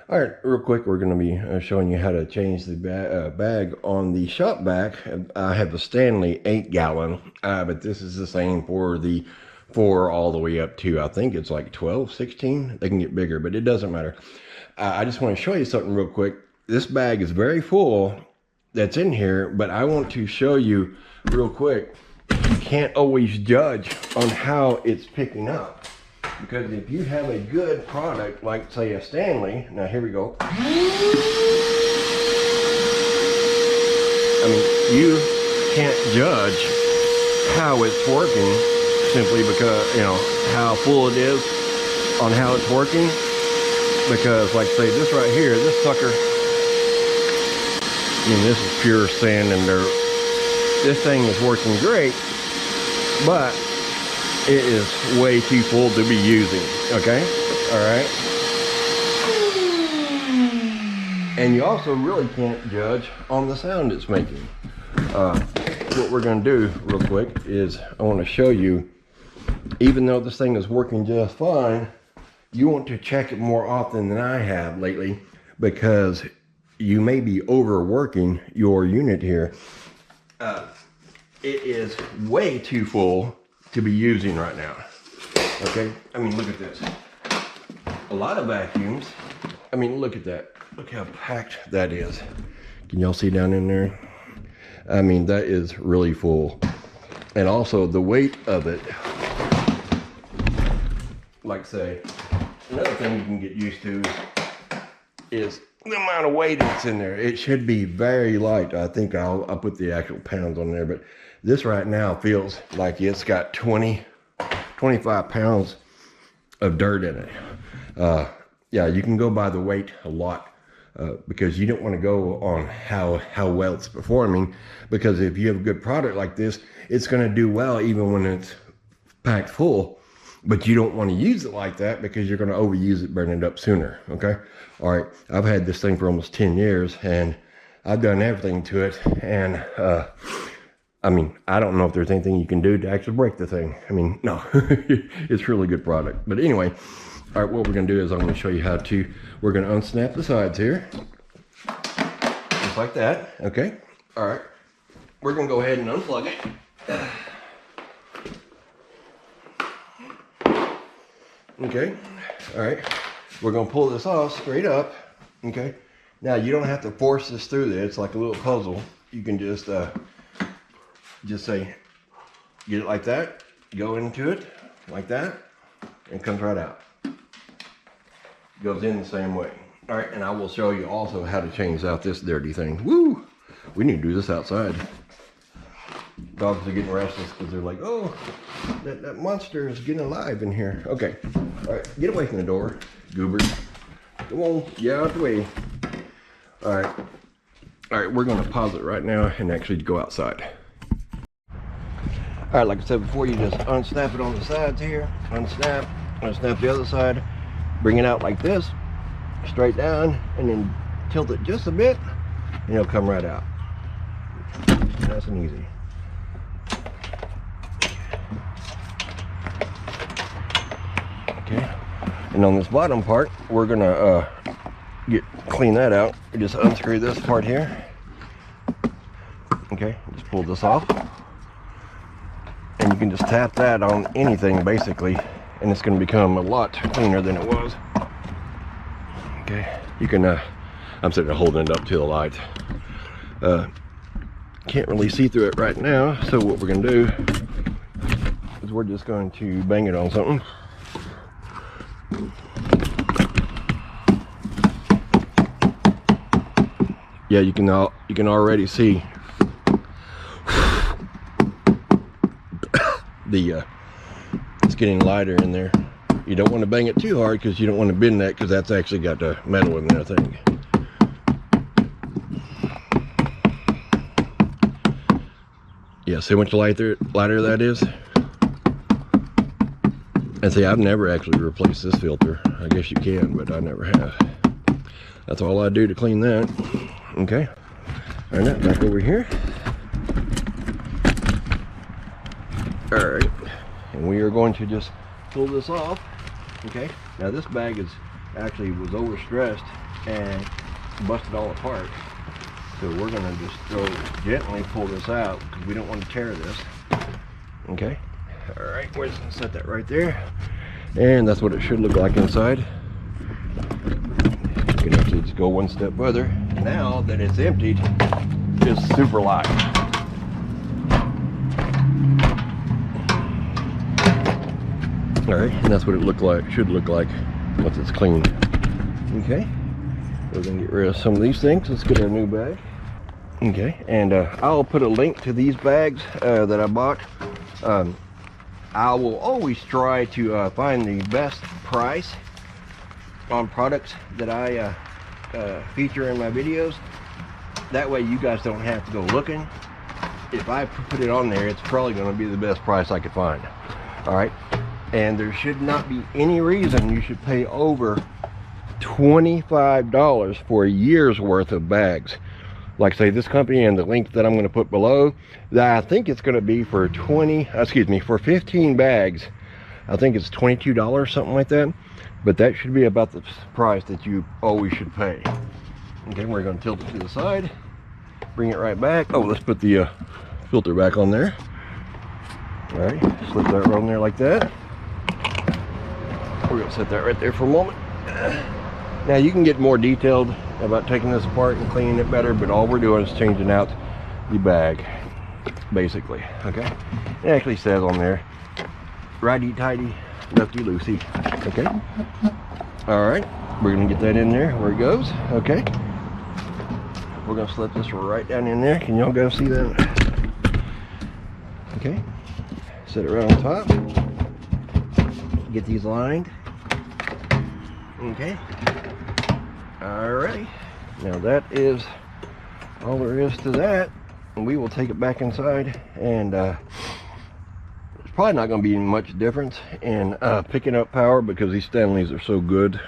All right, real quick, we're going to be showing you how to change the bag on the shop vac. I have the Stanley 8-gallon, but this is the same for the 4 all the way up to, I think it's like 12, 16. They can get bigger, but it doesn't matter. I just want to show you something real quick. This bag is very full that's in here, but I want to show you real quick. You can't always judge on how it's picking up. Because if you have a good product, like say a Stanley, now here we go. I mean, you can't judge how it's working simply because, you know, how full it is on how it's working. Because like say this right here, this sucker, I mean, this is pure sand and dirt. This thing is working great, but it is way too full to be using, okay? All right. And you also really can't judge on the sound it's making. What we're gonna do real quick is I wanna show you, even though this thing is working just fine, you want to check it more often than I have lately, because you may be overworking your unit here. It is way too full to be using right now. Okay, I mean, look at this. A lot of vacuums, I mean, look at that. Look how packed that is. Can y'all see down in there? I mean, that is really full. And also the weight of it, like say, another thing you can get used to is the amount of weight that's in there. It should be very light. I think I'll put the actual pounds on there, but this right now feels like it's got 25 pounds of dirt in it. Yeah, you can go by the weight a lot, because you don't want to go on how well it's performing, because if you have a good product like this, it's going to do well even when it's packed full. But you don't want to use it like that, because you're going to overuse it, burn it up sooner. Okay. All right. I've had this thing for almost 10 years and I've done everything to it. And, I mean, I don't know if there's anything you can do to actually break the thing. I mean, no, it's a really good product. But anyway, all right, what we're going to do is I'm going to show you how to, we're going to unsnap the sides here. Just like that. Okay. All right. We're going to go ahead and unplug it. Okay, all right, we're gonna pull this off straight up. Okay, now you don't have to force this through there. It's like a little puzzle. You can just say, get it like that, go into it like that, and comes right out. Goes in the same way. All right, and I will show you also how to change out this dirty thing. Woo, we need to do this outside. Dogs are getting restless because they're like, oh, that monster is getting alive in here. Okay, all right, get away from the door, goobers. Come on, get out the way. All right, we're gonna pause it right now and actually go outside. All right, like I said before, you just unsnap it on the sides here, unsnap the other side, bring it out like this, straight down, and then tilt it just a bit, and it'll come right out. Nice and easy. Okay, and on this bottom part, we're gonna clean that out. We just unscrew this part here. Okay, just pull this off, and you can just tap that on anything basically, and it's gonna become a lot cleaner than it was. Okay, you can. I'm sitting there holding it up to the light. Can't really see through it right now, so what we're gonna do is we're just going to bang it on something. Yeah, you can already see it's getting lighter in there. You don't want to bang it too hard because you don't want to bend that, because that's actually got the metal in there, I think. Yeah, see how much lighter that is? And see, I've never actually replaced this filter. I guess you can, but I never have. That's all I do to clean that. Okay. All right, now back over here. All right, and we are going to just pull this off. Okay, now this bag is actually was overstressed and busted all apart. So we're gonna just gently pull this out because we don't want to tear this. Okay, all right, we're just gonna set that right there. And that's what it should look like inside. You're gonna have to just go one step further. Now that it's emptied, it's super light. All right, and that's what it should look like once it's clean. Okay, we're gonna get rid of some of these things. Let's get our new bag. Okay, and I'll put a link to these bags that I bought. I will always try to find the best price on products that I feature in my videos. That way you guys don't have to go looking. If I put it on there, it's probably going to be the best price I could find. All right, and there should not be any reason you should pay over $25 for a year's worth of bags. Like I say, this company and the link that I'm going to put below, that I think it's going to be for for 15 bags. I think it's $22, something like that. But that should be about the price that you always should pay. Okay, we're going to tilt it to the side, bring it right back. Oh, let's put the filter back on there. All right, slip that on there like that. We're going to set that right there for a moment. Now you can get more detailed about taking this apart and cleaning it better, but all we're doing is changing out the bag, basically. Okay, it actually says on there, righty tighty, lefty loosey. Okay, all right, we're gonna get that in there where it goes. Okay, we're gonna slip this right down in there. Can y'all guys see that? Okay, set it right on top, get these lined. Okay, alrighty, now that is all there is to that, and we will take it back inside, and there's probably not going to be much difference in picking up power because these Stanleys are so good,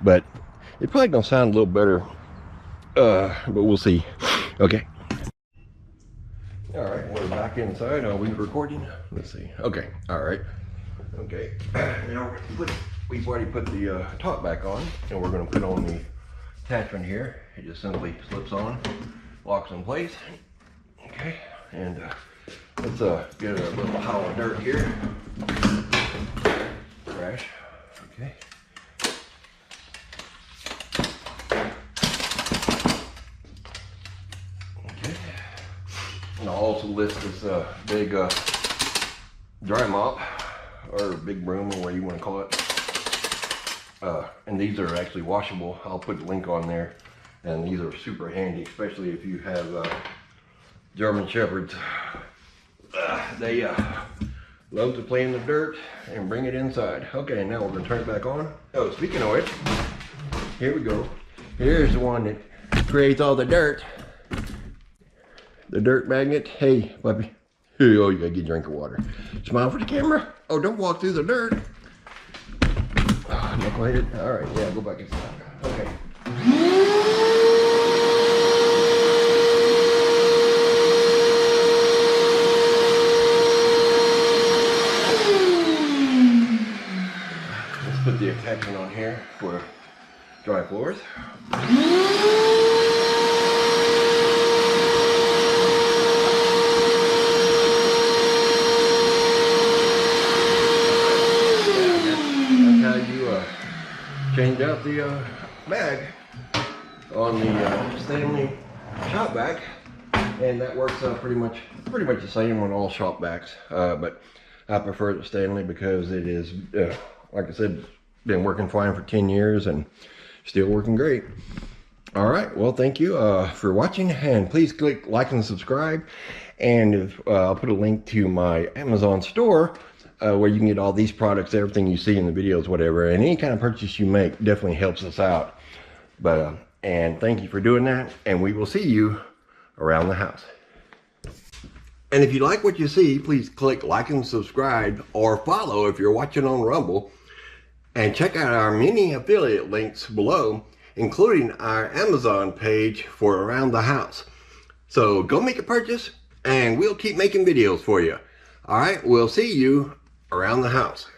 but it's probably going to sound a little better, but we'll see. Okay, all right, we're back inside. Are we recording? Let's see. Okay, all right. Okay, now we've already put the top back on, and we're going to put on the attachment here. It just simply slips on, locks in place. Okay, and let's get a little pile of dirt here. Trash. Okay. Okay. And I'll also lift this big dry mop, or big broom, or whatever you want to call it. And these are actually washable. I'll put the link on there. And these are super handy, especially if you have German Shepherds. They love to play in the dirt and bring it inside. Okay, now we're going to turn it back on. Oh, speaking of which, here we go. Here's the one that creates all the dirt. The dirt magnet. Hey, puppy. Oh, you gotta get a drink of water. Smile for the camera. Oh, don't walk through the dirt. Oh, knuckleheaded. All right, yeah, go back inside. Okay. Let's put the attachment on here for dry floors. Change out the bag on the Stanley shop vac, and that works pretty much the same on all shop vacs, but I prefer the Stanley because it is, like I said, been working fine for 10 years and still working great. All right, well, thank you for watching, and please click like and subscribe, and I'll put a link to my Amazon store where you can get all these products, everything you see in the videos, whatever, and any kind of purchase you make definitely helps us out. But and thank you for doing that, and we will see you around the house. And if you like what you see, please click like and subscribe, or follow if you're watching on Rumble, and check out our many affiliate links below, including our Amazon page for around the house. So go make a purchase, and we'll keep making videos for you. All right, we'll see you around the house.